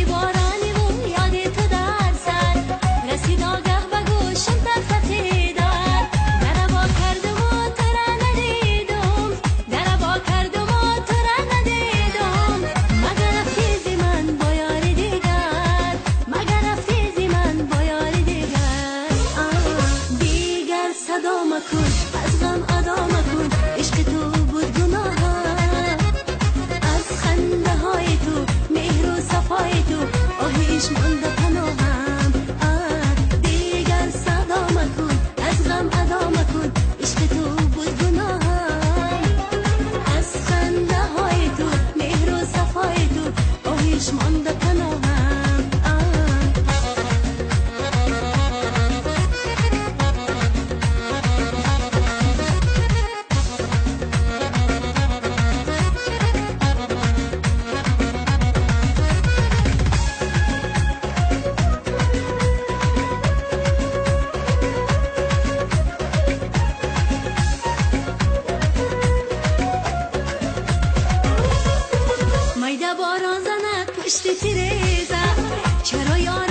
بارانی و یاد تو در سر رسید آگه به گوشم تفتیدن در با کردم و تو را ندیدم در با کردم و تو را ندیدم مگر رفتی من با یار دیگر مگر رفتی من با یار دیگر دیگر صدا مکن از غم ادا مکن عشق تو بود گناه از خنده های تو مهر و صفای تو آهیش مانده پناهم دیگر صدا مکن از غم ادا مکن عشق تو بود گناهم از خنده های تو مهر و صفای تو آهیش مانده پناهم میده باران زند پشت تیرزه چرا یار